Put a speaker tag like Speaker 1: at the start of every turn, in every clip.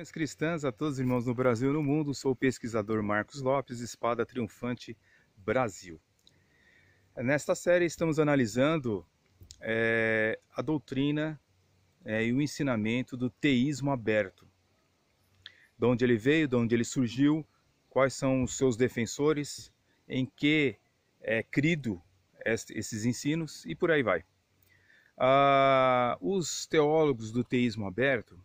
Speaker 1: Saudações cristãs a todos os irmãos no Brasil e no mundo. Sou o pesquisador Marcos Lopes, Espada Triunfante Brasil. Nesta série estamos analisando a doutrina e o ensinamento do teísmo aberto. De onde ele veio, de onde ele surgiu, quais são os seus defensores, em que é crido esses ensinos e por aí vai. Os teólogos do teísmo aberto,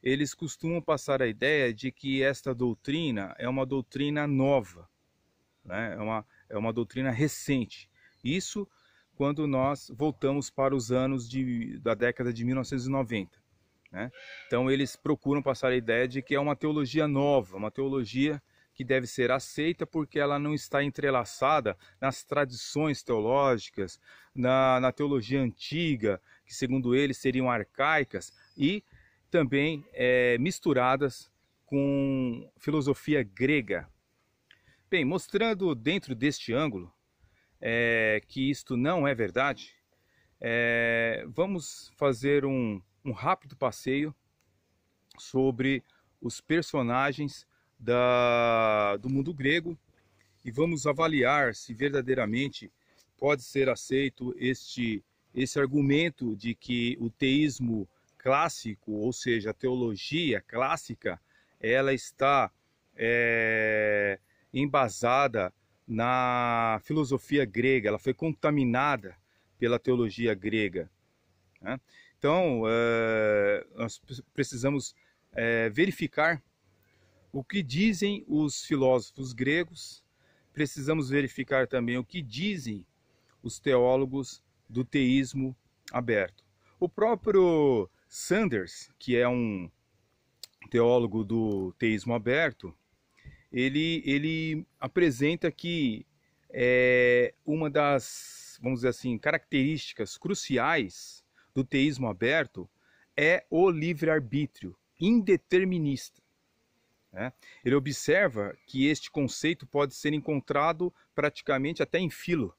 Speaker 1: eles costumam passar a ideia de que esta doutrina é uma doutrina nova, né? É uma doutrina recente. Isso quando nós voltamos para os anos da década de 1990. Né? Então eles procuram passar a ideia de que é uma teologia nova, uma teologia que deve ser aceita porque ela não está entrelaçada nas tradições teológicas, na teologia antiga, que segundo eles seriam arcaicas, e também misturadas com filosofia grega. Bem, mostrando dentro deste ângulo que isto não é verdade, vamos fazer um rápido passeio sobre os personagens do mundo grego e vamos avaliar se verdadeiramente pode ser aceito esse argumento de que o teísmo clássico, ou seja, a teologia clássica, ela está embasada na filosofia grega, ela foi contaminada pela teologia grega. Né? Então, nós precisamos verificar o que dizem os filósofos gregos, precisamos verificar também o que dizem os teólogos do teísmo aberto. O próprio Sanders, que é um teólogo do teísmo aberto, ele apresenta que uma das, vamos dizer assim, características cruciais do teísmo aberto é o livre-arbítrio indeterminista. Né? Ele observa que este conceito pode ser encontrado praticamente até em Filo,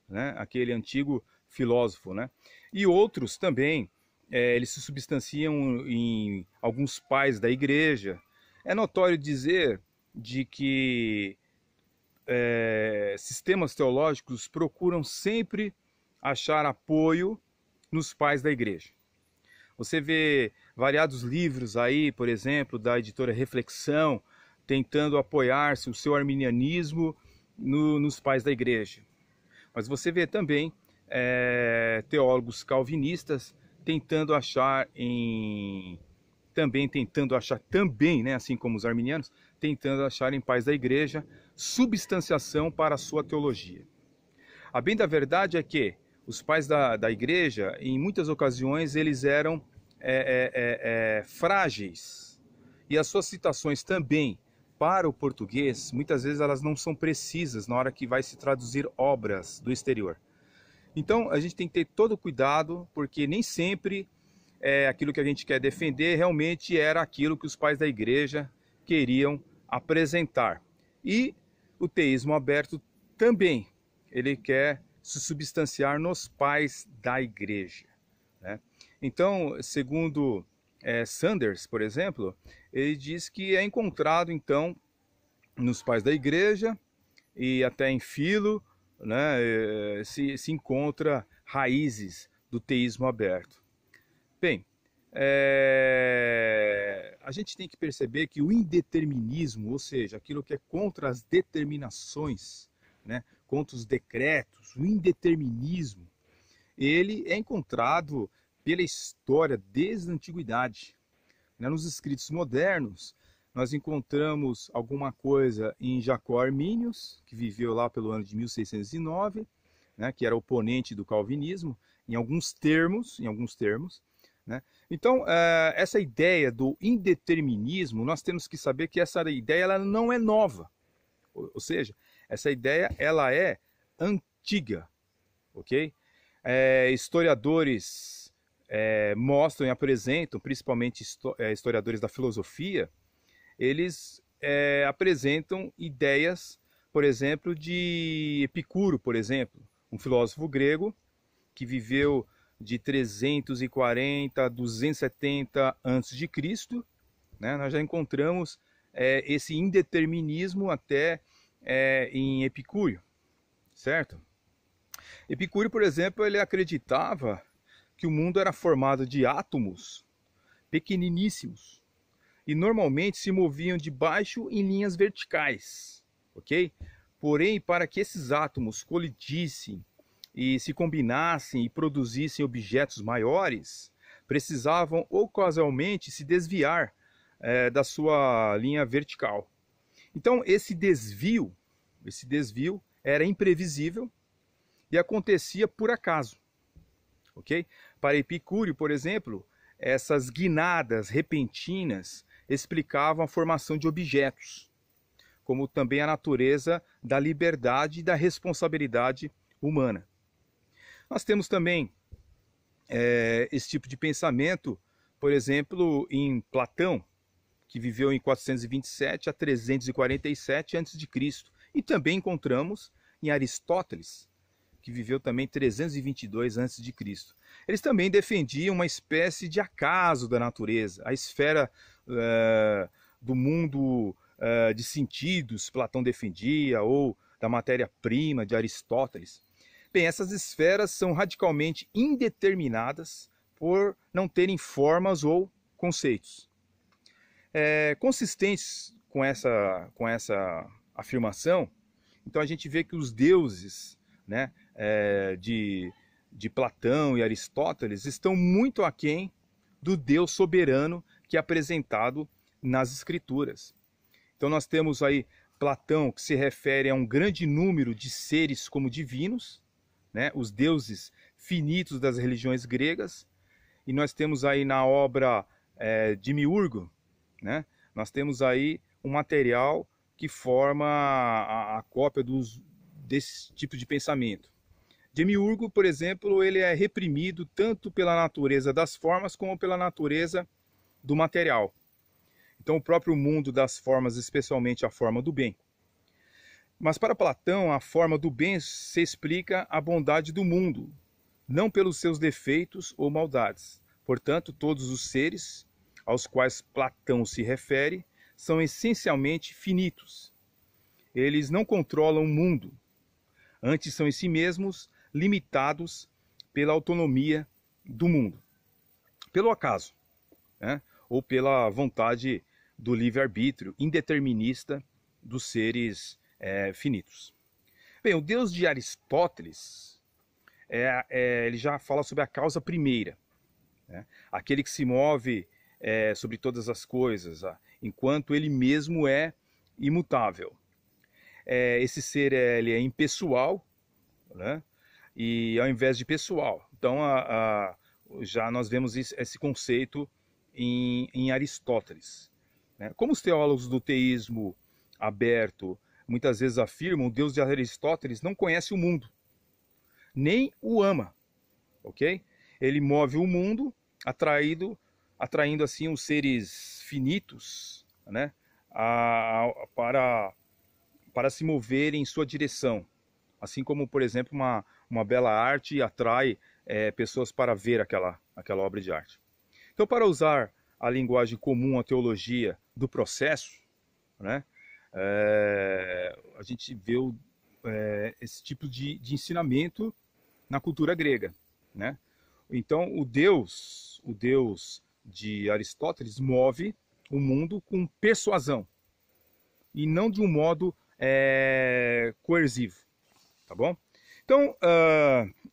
Speaker 1: né? Aquele antigo filósofo. Né? E outros também, eles se substanciam em alguns pais da igreja. É notório dizer de que sistemas teológicos procuram sempre achar apoio nos pais da igreja. Você vê variados livros aí, por exemplo, da editora Reflexão, tentando apoiar-se o seu arminianismo nos pais da igreja. Mas você vê também teólogos calvinistas tentando achar também, né, assim como os arminianos, tentando achar em pais da igreja substanciação para a sua teologia. A bem da verdade é que os pais da igreja, em muitas ocasiões, eles eram frágeis. E as suas citações também, para o português, muitas vezes elas não são precisas na hora que vai se traduzir obras do exterior. Então, a gente tem que ter todo cuidado, porque nem sempre aquilo que a gente quer defender realmente era aquilo que os pais da igreja queriam apresentar. E o teísmo aberto também, ele quer se substanciar nos pais da igreja. Né? Então, segundo Sanders, por exemplo, ele diz que é encontrado, então, nos pais da igreja e até em Filo, né, se encontra raízes do teísmo aberto. Bem, a gente tem que perceber que o indeterminismo, ou seja, aquilo que é contra as determinações, né, contra os decretos, o indeterminismo, ele é encontrado pela história desde a antiguidade. Nos escritos modernos, nós encontramos alguma coisa em Jacó Arminius, que viveu lá pelo ano de 1609, né, que era oponente do calvinismo, em alguns termos. Né? Então, essa ideia do indeterminismo, nós temos que saber que essa ideia ela não é nova. Ou seja, essa ideia ela é antiga. Ok? Historiadores mostram e apresentam, principalmente historiadores da filosofia, eles apresentam ideias, por exemplo, de Epicuro, por exemplo, um filósofo grego que viveu de 340 a 270 a.C., né? Nós já encontramos esse indeterminismo até em Epicúrio, certo? Epicúrio, por exemplo, ele acreditava que o mundo era formado de átomos pequeniníssimos e normalmente se moviam de baixo em linhas verticais, ok? Porém, para que esses átomos colidissem e se combinassem e produzissem objetos maiores, precisavam ocasionalmente se desviar da sua linha vertical. Então, esse desvio era imprevisível e acontecia por acaso, ok? Para Epicúrio, por exemplo, essas guinadas repentinas explicavam a formação de objetos, como também a natureza da liberdade e da responsabilidade humana. Nós temos também esse tipo de pensamento, por exemplo, em Platão, que viveu em 427 a 347 a.C., e também encontramos em Aristóteles, que viveu também 322 a.C. Eles também defendiam uma espécie de acaso da natureza, a esfera do mundo de sentidos, Platão defendia, ou da matéria-prima de Aristóteles. Bem, essas esferas são radicalmente indeterminadas por não terem formas ou conceitos. Consistentes com essa afirmação, então a gente vê que os deuses, né, de Platão e Aristóteles estão muito aquém do Deus soberano que é apresentado nas Escrituras. Então nós temos aí Platão, que se refere a um grande número de seres como divinos, né, os deuses finitos das religiões gregas, e nós temos aí na obra de Demiurgo, né, nós temos aí um material que forma a cópia desse tipo de pensamento. Demiurgo, por exemplo, ele é reprimido tanto pela natureza das formas como pela natureza do material. Então o próprio mundo das formas, especialmente a forma do bem. Mas para Platão, a forma do bem se explica a bondade do mundo, não pelos seus defeitos ou maldades. Portanto, todos os seres aos quais Platão se refere são essencialmente finitos. Eles não controlam o mundo, antes são em si mesmos limitados pela autonomia do mundo, pelo acaso, né? Ou pela vontade do livre-arbítrio indeterminista dos seres finitos. Bem, o Deus de Aristóteles, ele já fala sobre a causa primeira, né? Aquele que se move sobre todas as coisas, enquanto ele mesmo é imutável. Esse ser ele é impessoal, né? E ao invés de pessoal. Então já nós vemos esse conceito em Aristóteles, né? Como os teólogos do teísmo aberto muitas vezes afirmam, o Deus de Aristóteles não conhece o mundo, nem o ama, ok? Ele move o mundo atraindo assim os seres finitos, né, para se moverem em sua direção. Assim como, por exemplo, uma bela arte atrai pessoas para ver aquela obra de arte. Então, para usar a linguagem comum, a teologia do processo, né, a gente vê esse tipo de ensinamento na cultura grega, né? Então, o Deus de Aristóteles move o mundo com persuasão e não de um modo coercivo, tá bom? Então,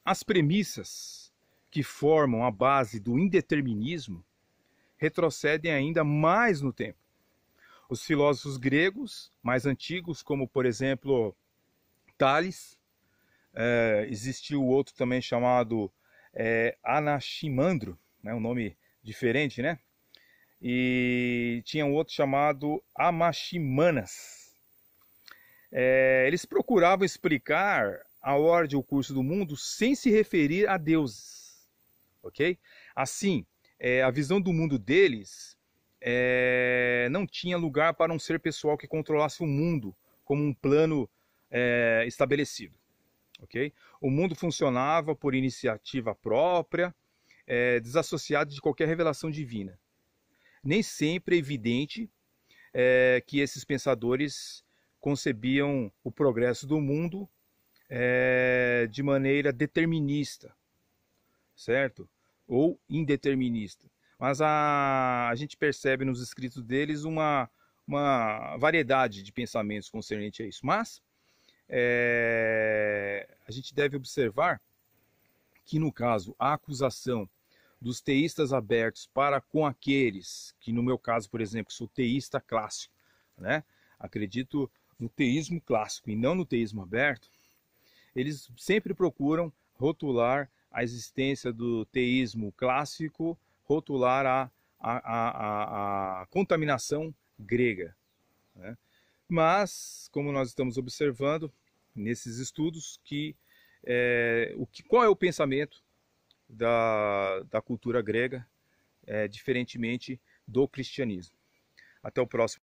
Speaker 1: as premissas que formam a base do indeterminismo retrocedem ainda mais no tempo. Os filósofos gregos mais antigos, como por exemplo Tales, existiu outro também chamado Anaximandro, né, um nome diferente, né? E tinha um outro chamado Amaximanas. Eles procuravam explicar a ordem e o curso do mundo sem se referir a deuses, ok? Assim, a visão do mundo deles não tinha lugar para um ser pessoal que controlasse o mundo como um plano estabelecido, ok? O mundo funcionava por iniciativa própria, desassociado de qualquer revelação divina. nem sempre é evidente que esses pensadores concebiam o progresso do mundo de maneira determinista, certo? Ou indeterminista. Mas a gente percebe nos escritos deles uma variedade de pensamentos concernente a isso. Mas a gente deve observar que, no caso, a acusação dos teístas abertos para com aqueles que, no meu caso, por exemplo, sou teísta clássico, né? Acredito no teísmo clássico e não no teísmo aberto, eles sempre procuram rotular a existência do teísmo clássico, rotular a contaminação grega, né? Mas, como nós estamos observando nesses estudos, qual é o pensamento da cultura grega, diferentemente do cristianismo. Até o próximo.